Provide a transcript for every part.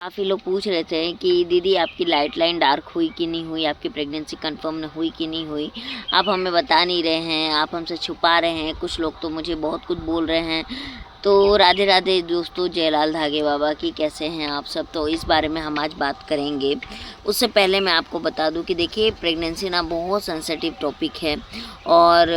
काफ़ी लोग पूछ रहे थे कि दीदी आपकी लाइन डार्क हुई कि नहीं हुई, आपकी प्रेगनेंसी कंफर्म हुई कि नहीं हुई। आप हमें बता नहीं रहे हैं, आप हमसे छुपा रहे हैं। कुछ लोग तो मुझे बहुत कुछ बोल रहे हैं। तो राधे राधे दोस्तों, जयलाल धागे बाबा की, कैसे हैं आप सब। तो इस बारे में हम आज बात करेंगे। उससे पहले मैं आपको बता दूं कि देखिए, प्रेगनेंसी ना बहुत सेंसिटिव टॉपिक है और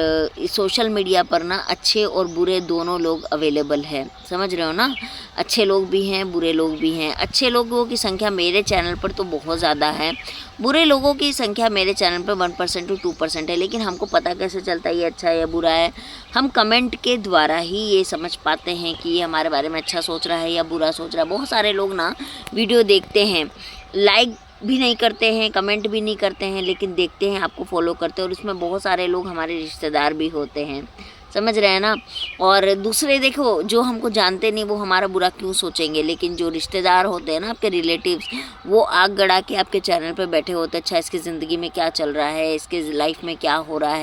सोशल मीडिया पर ना अच्छे और बुरे दोनों लोग अवेलेबल है, समझ रहे हो ना। अच्छे लोग भी हैं, बुरे लोग भी हैं। अच्छे लोगों की संख्या मेरे चैनल पर तो बहुत ज़्यादा है, बुरे लोगों की संख्या मेरे चैनल पर 1% टू 2% है। लेकिन हमको पता कैसे चलता है ये अच्छा है या बुरा है? हम कमेंट के द्वारा ही ये समझ पाते हैं कि ये हमारे बारे में अच्छा सोच रहा है या बुरा सोच रहा है। बहुत सारे लोग ना वीडियो देखते हैं, लाइक भी नहीं करते हैं, कमेंट भी नहीं करते हैं, लेकिन देखते हैं, आपको फॉलो करते हैं। और उसमें बहुत सारे लोग हमारे रिश्तेदार भी होते हैं, समझ रहे हैं ना। और दूसरे देखो, जो हमको जानते नहीं वो हमारा बुरा क्यों सोचेंगे, लेकिन जो रिश्तेदार होते हैं ना, आपके रिलेटिव्स, वो आग गड़ा के आपके चैनल पे बैठे होते हैं। अच्छा, इसकी ज़िंदगी में क्या चल रहा है, इसके लाइफ में क्या हो रहा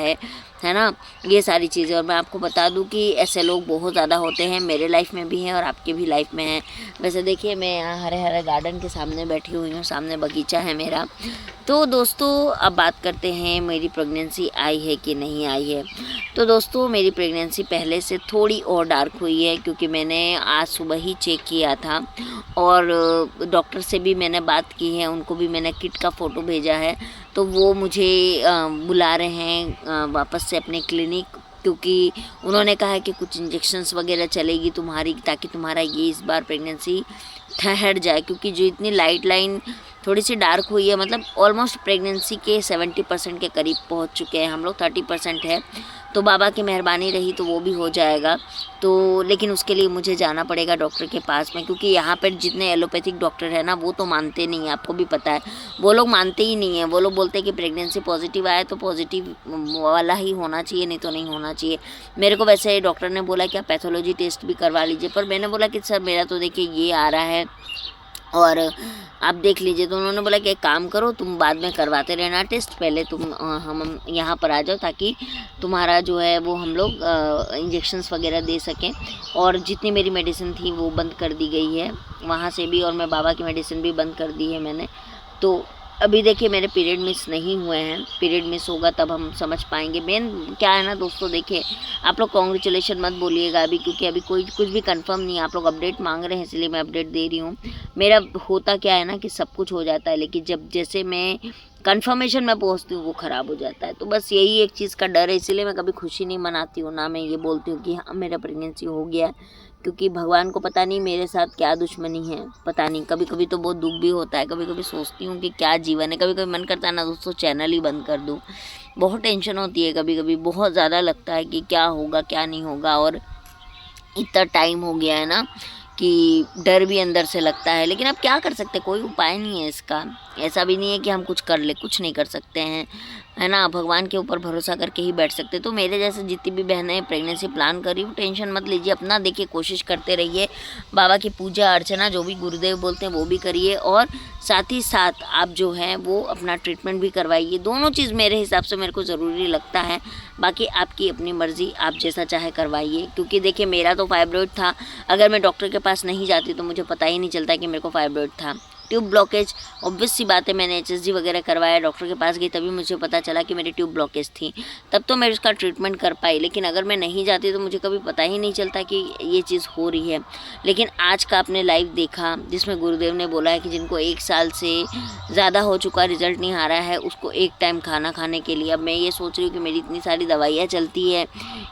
है ना, ये सारी चीज़ें। और मैं आपको बता दूं कि ऐसे लोग बहुत ज़्यादा होते हैं, मेरे लाइफ में भी हैं और आपके भी लाइफ में हैं। वैसे देखिए, मैं यहाँ हरे हरे गार्डन के सामने बैठी हुई हूँ, सामने बगीचा है मेरा। तो दोस्तों, अब बात करते हैं मेरी प्रेगनेंसी आई है कि नहीं आई है। तो दोस्तों, मेरी प्रेगनेंसी पहले से थोड़ी और डार्क हुई है, क्योंकि मैंने आज सुबह ही चेक किया था और डॉक्टर से भी मैंने बात की है, उनको भी मैंने किट का फ़ोटो भेजा है। तो वो मुझे बुला रहे हैं वापस से अपने क्लिनिक, क्योंकि उन्होंने कहा है कि कुछ इंजेक्शन्स वगैरह चलेगी तुम्हारी, ताकि तुम्हारा ये इस बार प्रेगनेंसी ठहर जाए। क्योंकि जो इतनी लाइन थोड़ी सी डार्क हुई है, मतलब ऑलमोस्ट प्रेगनेंसी के 70% के करीब पहुंच चुके हैं हम लोग, 30% है। तो बाबा की मेहरबानी रही तो वो भी हो जाएगा। तो लेकिन उसके लिए मुझे जाना पड़ेगा डॉक्टर के पास में, क्योंकि यहाँ पर जितने एलोपैथिक डॉक्टर है ना, वो तो मानते नहीं हैं, आपको भी पता है। वो लोग मानते ही नहीं हैं। वो लोग बोलते हैं कि प्रेगनेंसी पॉजिटिव आए तो पॉजिटिव वाला ही होना चाहिए, नहीं तो नहीं होना चाहिए। मेरे को वैसे डॉक्टर ने बोला कि आप पैथोलॉजी टेस्ट भी करवा लीजिए, पर मैंने बोला कि सर मेरा तो देखिए ये आ रहा है और आप देख लीजिए। तो उन्होंने बोला कि एक काम करो, तुम बाद में करवाते रहना टेस्ट, पहले तुम हम यहाँ पर आ जाओ, ताकि तुम्हारा जो है वो हम लोग इंजेक्शन्स वगैरह दे सकें। और जितनी मेरी मेडिसिन थी वो बंद कर दी गई है वहाँ से भी, और मैं बाबा की मेडिसिन भी बंद कर दी है मैंने। तो अभी देखिए, मेरे पीरियड मिस नहीं हुए हैं। पीरियड मिस होगा तब हम समझ पाएंगे। मेन क्या है ना दोस्तों, देखिए, आप लोग कॉन्ग्रेचुलेशन मत बोलिएगा अभी, क्योंकि अभी कोई कुछ भी कंफर्म नहीं है। आप लोग अपडेट मांग रहे हैं, इसलिए मैं अपडेट दे रही हूँ। मेरा होता क्या है ना कि सब कुछ हो जाता है, लेकिन जब जैसे मैं कंफर्मेशन में पहुंचती हूँ वो ख़राब हो जाता है। तो बस यही एक चीज़ का डर है, इसीलिए मैं कभी खुशी नहीं मनाती हूँ, ना मैं ये बोलती हूँ कि हाँ मेरा प्रेगनेंसी हो गया है। क्योंकि भगवान को पता नहीं मेरे साथ क्या दुश्मनी है, पता नहीं। कभी कभी तो बहुत दुख भी होता है, कभी कभी सोचती हूँ कि क्या जीवन है। कभी कभी मन करता है ना दोस्तों, चैनल ही बंद कर दूँ। बहुत टेंशन होती है, कभी कभी बहुत ज़्यादा लगता है कि क्या होगा क्या नहीं होगा। और इतना टाइम हो गया है ना कि डर भी अंदर से लगता है, लेकिन अब क्या कर सकते हैं, कोई उपाय नहीं है इसका। ऐसा भी नहीं है कि हम कुछ कर ले, कुछ नहीं कर सकते हैं, है ना। भगवान के ऊपर भरोसा करके ही बैठ सकते। तो मेरे जैसे जितनी भी बहनें प्रेगनेंसी प्लान कर रही हो, टेंशन मत लीजिए, अपना देखिए कोशिश करते रहिए। बाबा की पूजा अर्चना जो भी गुरुदेव बोलते हैं वो भी करिए, और साथ ही साथ आप जो है वो अपना ट्रीटमेंट भी करवाइए। दोनों चीज़ मेरे हिसाब से मेरे को ज़रूरी लगता है। बाकी आपकी अपनी मर्ज़ी, आप जैसा चाहे करवाइए। क्योंकि देखिए, मेरा तो फाइब्रॉइड था, अगर मैं डॉक्टर के पास नहीं जाती तो मुझे पता ही नहीं चलता कि मेरे को फाइब्रॉइड था। ट्यूब ब्लॉकेज, ऑब्वियस सी बात है, मैंने एचएसजी वगैरह करवाया, डॉक्टर के पास गई, तभी मुझे पता चला कि मेरी ट्यूब ब्लॉकेज थी, तब तो मैं उसका ट्रीटमेंट कर पाई। लेकिन अगर मैं नहीं जाती तो मुझे कभी पता ही नहीं चलता कि ये चीज़ हो रही है। लेकिन आज का आपने लाइव देखा, जिसमें गुरुदेव ने बोला है कि जिनको 1 साल से ज़्यादा हो चुका, रिजल्ट नहीं आ रहा है, उसको एक टाइम खाना खाने के लिए। अब मैं ये सोच रही हूँ कि मेरी इतनी सारी दवाइयाँ चलती है,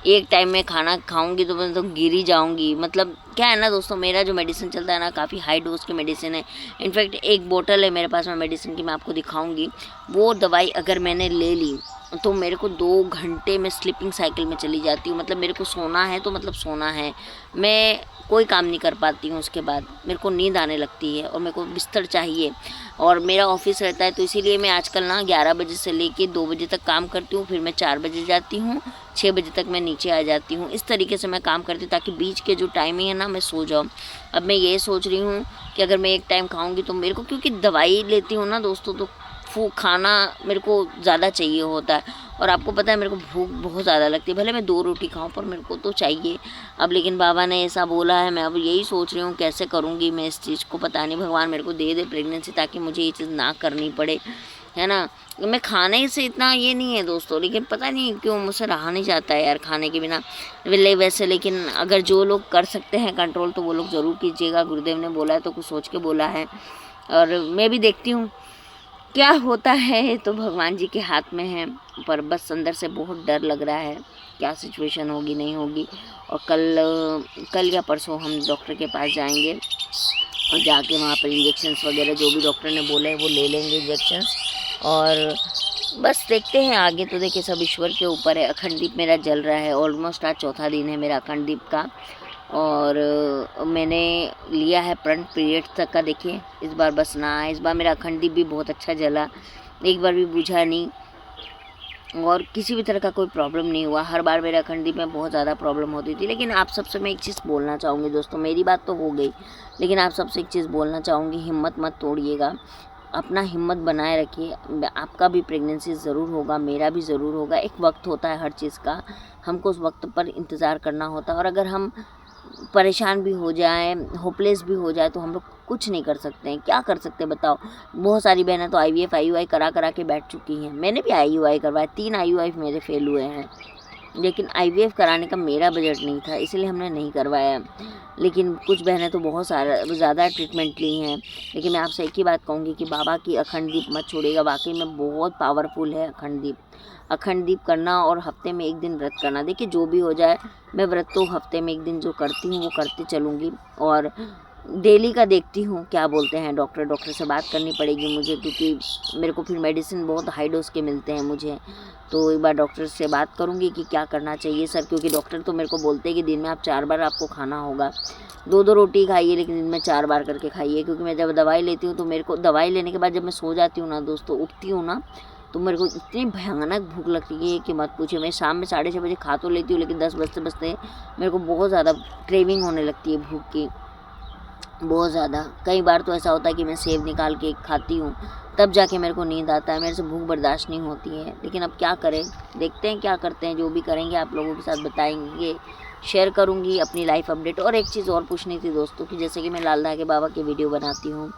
एक टाइम में खाना खाऊंगी तो मैं तो गिर ही जाऊंगी। मतलब क्या है ना दोस्तों, मेरा जो मेडिसिन चलता है ना, काफ़ी हाई डोज की मेडिसिन है। इनफैक्ट एक बोतल है मेरे पास में मेडिसिन की, मैं आपको दिखाऊंगी। वो दवाई अगर मैंने ले ली तो मेरे को 2 घंटे में स्लीपिंग साइकिल में चली जाती हूँ। मतलब मेरे को सोना है तो मतलब सोना है, मैं कोई काम नहीं कर पाती हूँ। उसके बाद मेरे को नींद आने लगती है और मेरे को बिस्तर चाहिए। और मेरा ऑफिस रहता है, तो इसीलिए मैं आजकल ना 11 बजे से लेके 2 बजे तक काम करती हूँ, फिर मैं 4 बजे जाती हूँ, 6 बजे तक मैं नीचे आ जाती हूँ। इस तरीके से मैं काम करती हूँ, ताकि बीच के जो टाइमिंग है ना, मैं सो जाऊँ। अब मैं ये सोच रही हूँ कि अगर मैं एक टाइम खाऊंगी तो मेरे को, क्योंकि दवाई लेती हूँ ना दोस्तों, तो खाना मेरे को ज़्यादा चाहिए होता है। और आपको पता है मेरे को भूख बहुत ज़्यादा लगती है, भले मैं 2 रोटी खाऊं पर मेरे को तो चाहिए। अब लेकिन बाबा ने ऐसा बोला है, मैं अब यही सोच रही हूँ कैसे करूँगी मैं इस चीज़ को। पता नहीं, भगवान मेरे को दे प्रेगनेंसी ताकि मुझे ये चीज़ ना करनी पड़े, है ना। मैं खाने से इतना ये नहीं है दोस्तों, लेकिन पता नहीं क्यों मुझसे रहा नहीं जाता है यार खाने के बिना वैसे। लेकिन अगर जो लोग कर सकते हैं कंट्रोल तो वो लोग ज़रूर कीजिएगा। गुरुदेव ने बोला है तो कुछ सोच के बोला है, और मैं भी देखती हूँ क्या होता है, तो भगवान जी के हाथ में है। पर बस अंदर से बहुत डर लग रहा है, क्या सिचुएशन होगी नहीं होगी। और कल या परसों हम डॉक्टर के पास जाएंगे और जाके वहाँ पर इंजेक्शन्स वगैरह जो भी डॉक्टर ने बोले है वो ले लेंगे इंजेक्शन्स। और बस देखते हैं आगे, तो देखिए सब ईश्वर के ऊपर है। अखंड दीप मेरा जल रहा है, ऑलमोस्ट आज चौथा दिन है मेरा अखंड दीप का। और मैंने लिया है प्रण पीरियड तक का। देखिए इस बार बस ना आए, इस बार मेरा अखंड दीप भी बहुत अच्छा जला, एक बार भी बुझा नहीं और किसी भी तरह का कोई प्रॉब्लम नहीं हुआ। हर बार मेरे अखंड दीप में बहुत ज़्यादा प्रॉब्लम होती थी। लेकिन आप सबसे मैं एक चीज़ बोलना चाहूँगी दोस्तों, मेरी बात तो हो गई, लेकिन आप सबसे एक चीज़ बोलना चाहूँगी, हिम्मत मत तोड़िएगा, अपना हिम्मत बनाए रखिए। आपका भी प्रेगनेंसी ज़रूर होगा, मेरा भी ज़रूर होगा। एक वक्त होता है हर चीज़ का, हमको उस वक्त पर इंतज़ार करना होता है। और अगर हम परेशान भी हो जाएं, होपलेस भी हो जाए, तो हम लोग कुछ नहीं कर सकते हैं। क्या कर सकते हैं बताओ। बहुत सारी बहनें तो IVF IUI करा के बैठ चुकी हैं। मैंने भी IUI करवाया, 3 IUI मेरे फेल हुए हैं, लेकिन IVF कराने का मेरा बजट नहीं था, इसलिए हमने नहीं करवाया। लेकिन कुछ बहनें तो बहुत ज़्यादा ट्रीटमेंट ली हैं। लेकिन मैं आपसे एक ही बात कहूँगी कि बाबा की अखंड दीप मत छोड़िएगा, वाकई में बहुत पावरफुल है अखंड दीप। अखंड दीप करना और हफ्ते में 1 दिन व्रत करना। देखिए जो भी हो जाए, मैं व्रत तो हफ्ते में 1 दिन जो करती हूँ वो करती चलूँगी। और डेली का देखती हूँ क्या बोलते हैं डॉक्टर से बात करनी पड़ेगी मुझे, क्योंकि मेरे को फिर मेडिसिन बहुत हाई डोज के मिलते हैं मुझे। तो एक बार डॉक्टर से बात करूँगी कि क्या करना चाहिए सर, क्योंकि डॉक्टर तो मेरे को बोलते हैं कि दिन में आप 4 बार आपको खाना होगा। 2-2 रोटी खाइए, लेकिन दिन में 4 बार करके खाइए। क्योंकि मैं जब दवाई लेती हूँ तो मेरे को दवाई लेने के बाद जब मैं सो जाती हूँ ना दोस्तों, उठती हूँ ना, तो मेरे को इतनी भयानक भूख लगती है कि मत पूछिए। मैं शाम में 6:30 बजे खा तो लेती हूँ, लेकिन 10 बजते मेरे को बहुत ज़्यादा क्रेविंग होने लगती है भूख की, बहुत ज़्यादा। कई बार तो ऐसा होता है कि मैं सेब निकाल के खाती हूँ, तब जाके मेरे को नींद आता है, मेरे से भूख बर्दाश्त नहीं होती है। लेकिन अब क्या करें, देखते हैं क्या करते हैं, जो भी करेंगे आप लोगों के साथ बताएंगे, शेयर करूँगी अपनी लाइफ अपडेट। और एक चीज़ और पूछनी थी दोस्तों कि जैसे कि मैं लाल धागे बाबा की वीडियो बनाती हूँ,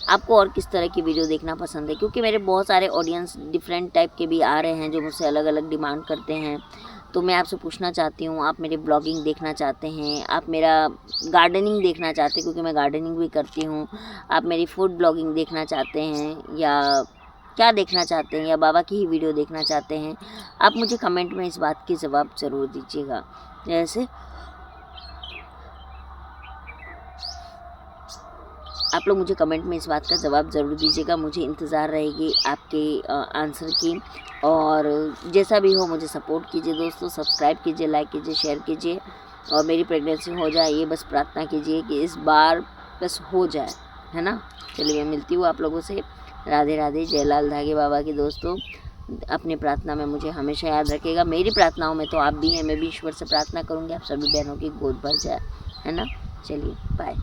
आपको और किस तरह की वीडियो देखना पसंद है? क्योंकि मेरे बहुत सारे ऑडियंस डिफरेंट टाइप के भी आ रहे हैं जो मुझसे अलग अलग डिमांड करते हैं। तो मैं आपसे पूछना चाहती हूँ, आप मेरे ब्लॉगिंग देखना चाहते हैं, आप मेरा गार्डनिंग देखना चाहते हैं क्योंकि मैं गार्डनिंग भी करती हूँ, आप मेरी फूड ब्लॉगिंग देखना चाहते हैं, या क्या देखना चाहते हैं, या बाबा की ही वीडियो देखना चाहते हैं, आप मुझे कमेंट में इस बात की जवाब ज़रूर दीजिएगा। जैसे आप लोग मुझे कमेंट में इस बात का जवाब ज़रूर दीजिएगा, मुझे इंतज़ार रहेगी आपके आंसर की। और जैसा भी हो मुझे सपोर्ट कीजिए दोस्तों, सब्सक्राइब कीजिए, लाइक कीजिए, शेयर कीजिए, और मेरी प्रेगनेंसी हो जाए ये बस प्रार्थना कीजिए कि इस बार बस हो जाए, है ना। चलिए मैं मिलती हूँ आप लोगों से। राधे राधे, जय लाल धागे बाबा की दोस्तों। अपनी प्रार्थना में मुझे हमेशा याद रखिएगा, मेरी प्रार्थनाओं में तो आप भी हैं, मैं भी ईश्वर से प्रार्थना करूँगी आप सभी बहनों की गोद भर जाए, है ना। चलिए बाय।